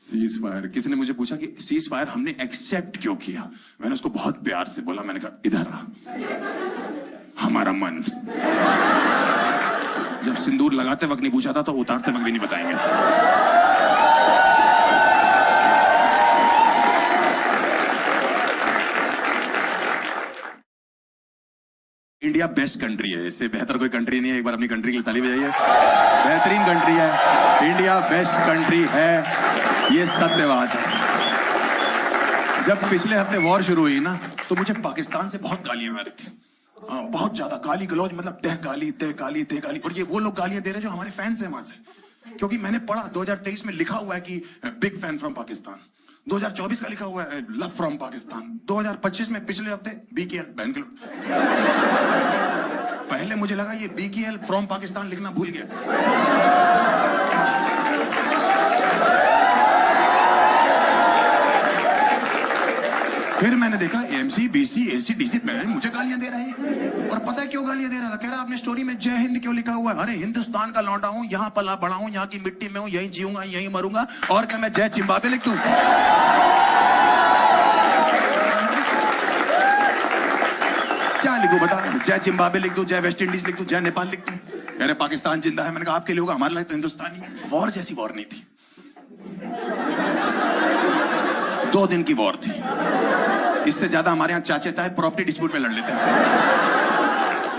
Cease fire. किसी ने मुझे पूछा कि सीज फायर हमने एक्सेप्ट क्यों किया। मैंने उसको बहुत प्यार से बोला, मैंने कहा इधर आ, हमारा मन। जब सिंदूर लगाते वक्त नहीं पूछा था तो उतारते वक्त भी नहीं बताएंगे। इंडिया बेस्ट कंट्री है, इससे बेहतर कोई कंट्री नहीं है। एक बार अपनी कंट्री के लिए ताली बजाइए। बेहतरीन कंट्री है, इंडिया बेस्ट कंट्री है, ये सत्य बात है। जब पिछले हफ्ते वॉर शुरू हुई ना, तो मुझे पाकिस्तान से बहुत गालियां आ रही थी, बहुत ज्यादा गाली गलौज, मतलब तह गाली तह गाली तह गाली। और ये वो लोग गालियां दे रहे हैं जो हमारे फैंस हैं वहां से, क्योंकि मैंने पढ़ा 2023 में लिखा हुआ है कि बिग फैन फ्रॉम पाकिस्तान। 2024 का लिखा हुआ है लव फ्रॉम पाकिस्तान। 2025 में पिछले हफ्ते बीकेएल बैंगलोर। पहले मुझे लगा ये बीकेएल फ्रॉम पाकिस्तान लिखना भूल गया। फिर मैंने देखा एमसी बीसी एसी डीसी मुझे गालियां दे रहे हैं। और पता है क्यों गालियां दे रहा था? कह रहा आपने स्टोरी में जय हिंद क्यों लिखा हुआ है? अरे हिंदुस्तान का लौंडा हूं, यहां पला बड़ा हूं, यहां की मिट्टी में हूं, यहीं जीऊंगा यहीं मरूंगा। और क्या मैं जय जिम्बाब्वे लिख दूं? क्या लिखूं बता? जय जिम्बाब्वे लिख दूं, जय वेस्ट इंडीज लिख दूं, जय नेपाल लिख दूं? कह रहे पाकिस्तान जिंदा है। मैंने कहा आपके लिए होगा, हमारे लिए तो हिंदुस्तान ही है। वॉर जैसी वॉर नहीं थी, 2 दिन की वॉर थी। इससे ज्यादा हमारे यहाँ चाचे ताए प्रॉपर्टी डिस्प्यूट में लड़ लेते हैं,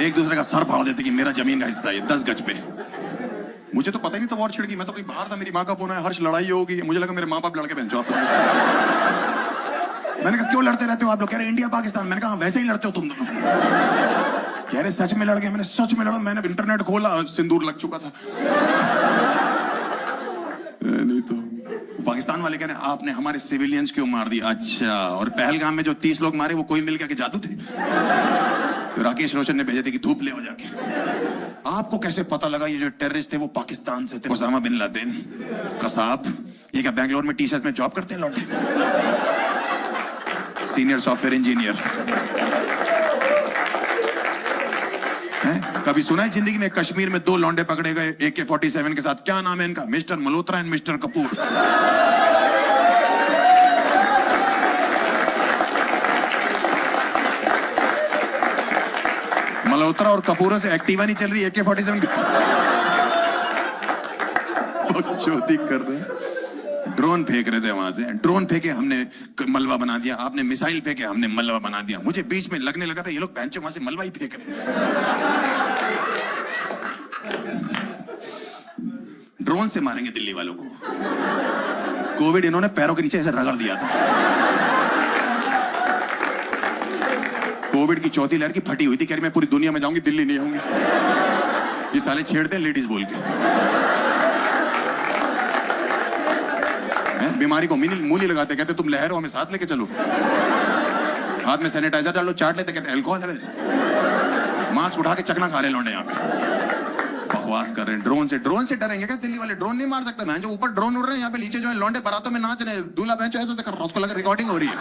एक दूसरे का सर फाड़ देते कि मेरा जमीन का हिस्सा है 10 गज पे। मुझे तो पता ही नहीं था वॉर छिड़ गई। मैं तो कहीं बाहर था, मेरी माँ का फोन आया, हर्ष लड़ाई होगी। मुझे लगा मेरे माँ बाप लड़के पहनचो आप। मैंने कहा क्यों लड़ते रहते हो आप लोग? कह रहे इंडिया पाकिस्तान। मैंने कहा वैसे ही लड़ते हो तुम दोनों। कह रहे सच में लड़ गए। मैंने सच में लड़ा। मैंने इंटरनेट खोला, सिंदूर लग चुका था। नहीं तो पाकिस्तान वाले कह रहे हैं आपने हमारे सिविलियंस क्यों मार दिया? अच्छा, और पहलगाम में जो 30 लोग मारे वो कोई मिल गया कि जादू थे? तो राकेश रोशन ने भेजे थे कि धूप ले हो जाके। आपको कैसे पता लगा ये जो टेररिस्ट थे वो पाकिस्तान से थे? ओसामा बिन लादेन, कसाब, ये क्या बेंगलोर में टी-शर्ट में जॉब करते हैं लौंडे? सीनियर सॉफ्टवेयर इंजीनियर हैं? कभी सुना है जिंदगी में कश्मीर में 2 लौंडे पकड़े गए AK-47 के साथ? क्या नाम है इनका? Mister Malhotra and mister Kapoor. Malhotra और कपूरों से एक्टिवा नहीं चल रही, AK-47 चौथी कर रहे हैं। ड्रोन फेंक रहे थे वहां से, ड्रोन फेंके हमने मलबा बना दिया, आपने मिसाइल फेंके हमने मलबा बना दिया। मुझे बीच में लगने लगा था ये लोग बेंचों वहां से मलबा ही फेंक रहे। ड्रोन से मारेंगे दिल्ली वालों को। कोविड इन्होंने पैरों के नीचे ऐसे रगड़ दिया था। कोविड की चौथी लहर की फटी हुई थी, कह रही मैं पूरी दुनिया में जाऊंगी, दिल्ली नहीं आऊंगी। ये साले छेड़ते हैं लेडीज बोल के। बीमारी को मूली लगाते, कहते तुम लहर हो हमें साथ लेके चलो। हाथ में सैनिटाइजर डालो, चाट लेते, कहते अल्कोहल है। मास्क उठा के चकना खा रहे लौंडे यहाँ पे, बकवास कर रहे हैं। ड्रोन से डरेंगे क्या दिल्ली वाले? ड्रोन नहीं मार सकते। मैं जो ऊपर ड्रोन उड़ रहे हैं, यहाँ पे नीचे जो है लौंडे बारातों में नाच रहे हैं, दूल्हा बहन ऐसा कर रहा, उसको लगा रिकॉर्डिंग हो रही है।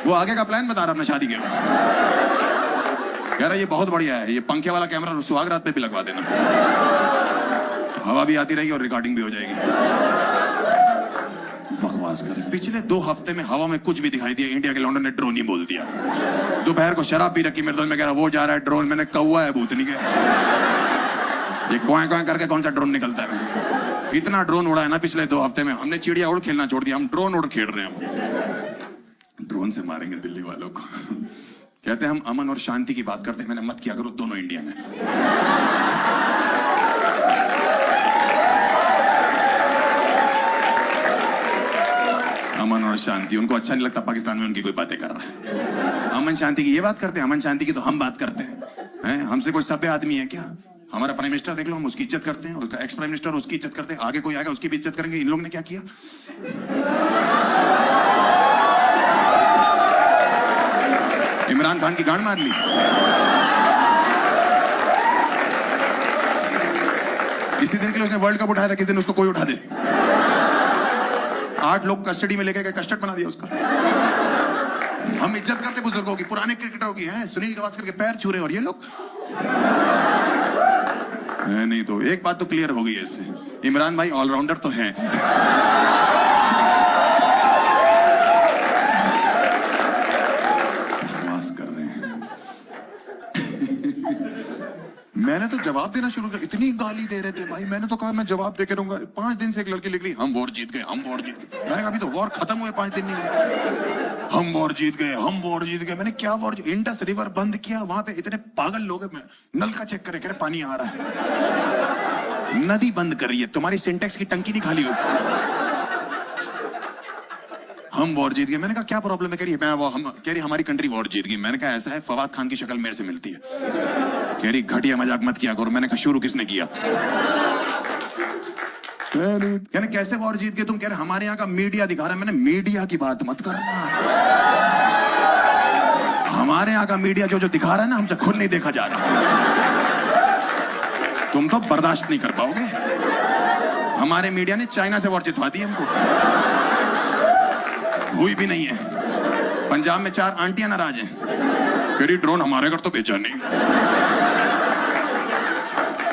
वो आगे का प्लान बता रहा अपना शादी के। कह रहा ये बहुत बढ़िया है, ये पंखे वाला कैमरा सुहाग रात पे भी लगवा देना, हवा भी आती रहेगी और रिकॉर्डिंग भी हो जाएगी। बकवास कर रहे। पिछले 2 हफ्ते में हवा में कुछ भी दिखाई दिया, इंडिया के लौंडों ने ड्रोन ही बोल दिया। दोपहर को शराब पी रखी मेरे दोस्त में, कह रहा वो जा रहा है ड्रोन। मैंने कौवा है भूतनी के, ये क्वां क्वां करके कौन सा ड्रोन निकलता है? इतना ड्रोन उड़ा है ना पिछले 2 हफ्ते में। हमने चिड़िया उड़ खेलना छोड़ दिया, हम ड्रोन उड़ खेल रहे हैं। ड्रोन से मारेंगे दिल्ली वालों को। कहते हैं हम अमन और शांति की बात करते हैं। मैंने मत किया करो, दोनों इंडिया में। अमन और शांति, उनको अच्छा नहीं लगता पाकिस्तान में उनकी कोई बातें कर रहा है। अमन शांति की ये बात करते हैं, अमन शांति की तो हम बात करते हैं। हमसे कोई सभ्य आदमी है क्या? हमारा प्राइम मिनिस्टर देख लो, हम उसकी इज्जत करते हैं, उसका एक्स प्राइम मिनिस्टर उसकी इज्जत करते हैं, आगे कोई आएगा उसकी भी इज्जत करेंगे। इन लोगों ने क्या किया? इमरान खान की गांड मार ली। इसी दिन के लिए उसने वर्ल्ड कप उठाया था, किस दिन उसको कोई उठा दे। 8 लोग कस्टडी में लेके गए, कस्टर्ड बना दिया उसका। हम इज्जत करते बुजुर्गों की, पुराने क्रिकेटरों की। हैं सुनील गावस्कर के पैर छू रहे और ये लोग है नहीं तो एक बात तो क्लियर हो गई है इससे, इमरान भाई ऑलराउंडर तो हैं। मैंने तो जवाब देना शुरू किया, इतनी गाली दे रहे थे भाई, मैंने तो कहा मैं जवाब दे के रहूंगा। 5 दिन से एक लड़की लिख रही हम वॉर जीत गए, हम वॉर जीत गए। मैंने कहा अभी तो वॉर खत्म हुए 5 दिन नहीं हुए, हम वॉर जीत गए, हम वॉर जीत गए। मैंने क्या वॉर? इंडस रिवर बंद किया, वहां पे इतने पागल लोग हैं, नल का चेक करे, कह रहे पानी आ रहा है। नदी बंद कर रही है, तुम्हारी सिंटेक्स की टंकी नहीं खाली हो। हम वॉर जीत गए। मैंने कहा क्या प्रॉब्लम है? कह रही हमारी कंट्री वॉर जीत गई। मैंने कहा ऐसा है, फवाद खान की शक्ल मेरे से मिलती है। कह रही घटिया मजाक मत किया करो। मैंने कहा शुरू किसने किया? कहने कैसे वॉर जीत गए तुम? कह रहे हमारे यहाँ का मीडिया दिखा रहा है। मैंने मीडिया की बात मत करना, हमारे यहाँ का मीडिया जो दिखा रहा है ना, हमसे खुद नहीं देखा जा रहा। तुम तो बर्दाश्त नहीं कर पाओगे। हमारे मीडिया ने चाइना से वॉर जितवा दी हमको, हुई भी नहीं है। पंजाब में 4 आंटियां नाराज हैं, कह रही ड्रोन हमारे घर तो बेचा नहीं।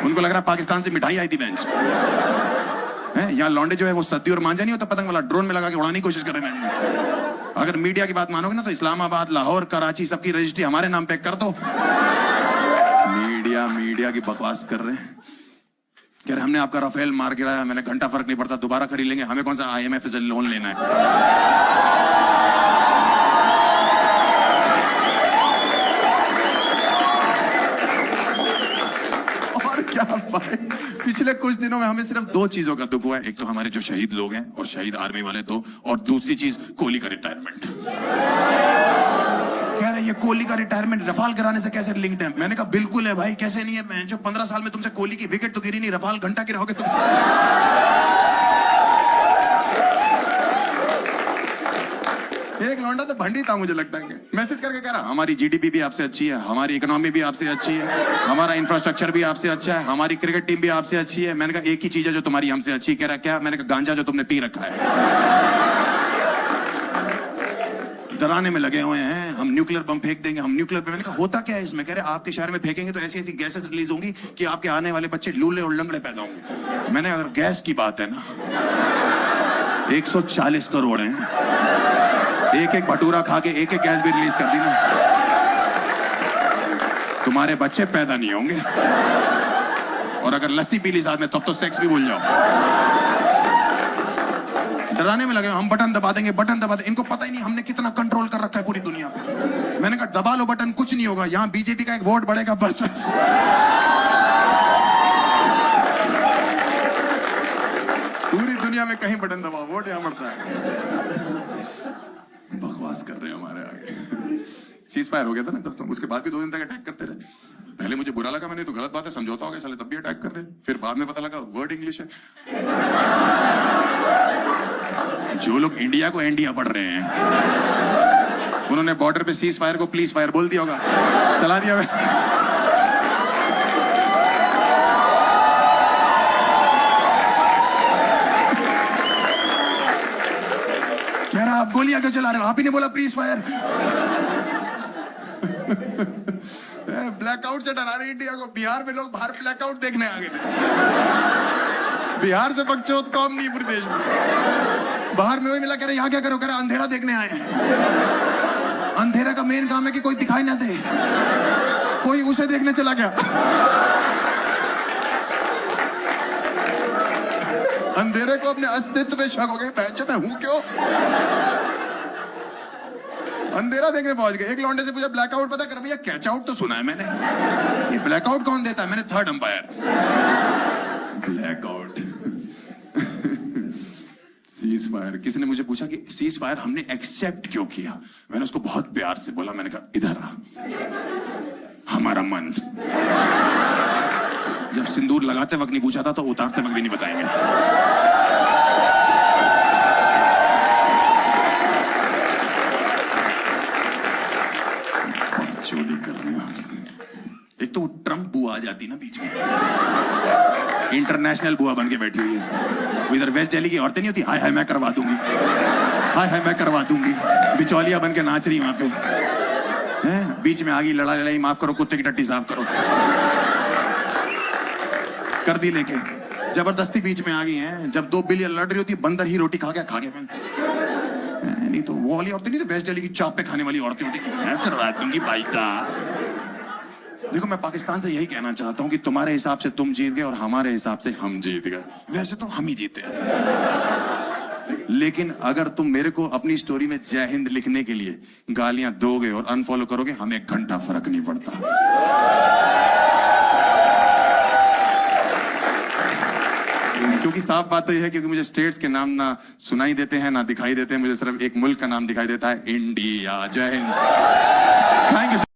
उनको लग रहा पाकिस्तान से मिठाई आई थी बेंच है। यहाँ लौंडे जो है वो सद्दी और मांझा नहीं होता पतंग वाला, ड्रोन में लगा के उड़ाने की कोशिश कर रहे हैं। अगर मीडिया की बात मानोगे ना तो इस्लामाबाद, लाहौर, कराची सबकी रजिस्ट्री हमारे नाम पे कर दो। मीडिया की बकवास कर रहे हैं। कह रहे हमने आपका राफेल मार गिराया। मैंने घंटा फर्क नहीं पड़ता, दोबारा खरीद लेंगे, हमें कौन सा IMF से लोन लेना है। और क्या भाई, पिछले कुछ दिनों में हमें सिर्फ 2 चीजों का दुख हुआ है। एक तो हमारे जो शहीद लोग हैं और शहीद आर्मी वाले 2, और दूसरी चीज कोहली का रिटायरमेंट। कह रहे ये कोहली का रिटायरमेंट रफाल कराने से कैसे लिंक्ड है? मैंने कहा बिल्कुल है भाई, कैसे नहीं है? मैं जो 15 साल में तुमसे कोहली की विकेट तो गिरी नहीं, रफाल घंटा गिराओगे तुम। एक लौंडा तो भंडी था मुझे लगता है, मैसेज करके कह रहा हमारी GDP भी आपसे अच्छी है, हमारी इकोनॉमी भी आपसे अच्छी है, हमारा इंफ्रास्ट्रक्चर भी आपसे अच्छा है, हमारी क्रिकेट टीम भी आपसे अच्छी है। मैंने कहा एक ही चीज है जो तुम्हारी हमसे अच्छी। कह रहा क्या? मैंने कहा गांजा जो तुमने पी रखा है। डराने में लगे हुए हैं, हम न्यूक्लियर बम फेंक देंगे, हम न्यूक्लियर पे। मैंने कहा होता क्या है इसमें? कह रहे आपके शहर में फेंकेंगे तो ऐसी ऐसी गैसेस रिलीज होंगी कि आपके आने वाले बच्चे लूले और लंगड़े पैदा होंगे। मैंने अगर गैस की बात है ना, 140 करोड़ हैं, एक भटूरा खा के एक गैस भी रिलीज कर दी ना, तुम्हारे बच्चे पैदा नहीं होंगे। और अगर लस्सी पी ली साथ में तब तो सेक्स भी भूल जाओ। डराने में लगे, हम बटन दबा देंगे, बटन दबा देंगे। इनको पता ही नहीं हमने कितना कंट्रोल कर रखा है पूरी दुनिया पे। मैंने कहा दबा लो बटन, कुछ नहीं होगा, यहाँ बीजेपी का एक वोट बढ़ेगा बस। पूरी दुनिया में कहीं बटन दबाओ, वोट यहाँ बढ़ता है। बकवास कर रहे हैं हमारे आगे। सीज फायर हो गया था ना तब, तो उसके बाद भी 2 दिन तक अटैक करते रहे। पहले मुझे बुरा लगा, मैंने तो गलत बात है, समझौता हो गया साले, तब भी अटैक कर रहे हैं। फिर बाद में पता लगा वर्ड इंग्लिश है। जो लोग इंडिया को इंडिया पढ़ रहे हैं, उन्होंने बॉर्डर पे सीज फायर को प्लीज फायर बोल दिया होगा, चला दिया। कह रहा आप गोलियां क्यों चला रहे हो? आप ही ने बोला प्लीज फायर। ब्लैकआउट से डरा रहे इंडिया को। बिहार में लोग बाहर ब्लैकआउट देखने आ गए थे। बिहार से बकचोद कौम नहीं पूरे देश में। बाहर में वही मिला, कह रहे यहाँ क्या करो? कह रहे अंधेरा देखने आए हैं। अंधेरा का मेन काम है कि कोई दिखाई ना दे, कोई उसे देखने चला गया। अंधेरे को अपने अस्तित्व पे शक हो गया, बहनचोद मैं हूं क्यों? अंधेरा देखने पहुंच गए। एक लौंडे से पूछा ब्लैकआउट पता कर? भैया कैच आउट तो सुना है मैंने, ये ब्लैकआउट कौन देता है? मैंने third umpire. Blackout cease fire. किसी ने मुझे पूछा कि सीज फायर हमने एक्सेप्ट क्यों किया? मैंने उसको बहुत प्यार से बोला, मैंने कहा इधर आ, हमारा मन। जब सिंदूर लगाते वक्त नहीं पूछा था तो उतारते वक्त भी नहीं बताएंगे। चोरी कर रहे हैं उसने। एक तो वो ट्रम्प बुआ आ जाती ना बीच में, इंटरनेशनल बुआ बन के बैठी हुई है। वो इधर वेस्ट दिल्ली की औरतें नहीं होती, हाय हाय मैं करवा दूंगी, हाय हाय मैं करवा दूंगी, बिचौलिया बन के नाच रही वहां पे हैं। बीच में आ गई लड़ाई, माफ करो कुत्ते की टट्टी साफ करो। कर दी लेके, जबरदस्ती बीच में आ गई हैं। जब 2 बिलियन लड़ रही होती है, बंदर ही रोटी खा गया नहीं तो वो वाली औरतें नहीं तो वेस्ट दिल्ली की चाप पे खाने वाली औरतें होती मैं करवा दूंगी भाई का। देखो मैं पाकिस्तान से यही कहना चाहता हूं कि तुम्हारे हिसाब से तुम जीत गए और हमारे हिसाब से हम जीत गए। वैसे तो हम ही जीते हैं, लेकिन अगर तुम मेरे को अपनी स्टोरी में जय हिंद लिखने के लिए गालियां दोगे और अनफॉलो करोगे, हमें 1 घंटा फर्क नहीं पड़ता। क्योंकि साफ बात तो यह है, क्योंकि मुझे स्टेट्स के नाम ना सुनाई देते हैं ना दिखाई देते हैं, मुझे सिर्फ एक मुल्क का नाम दिखाई देता है, इंडिया। जय हिंद। Thank you.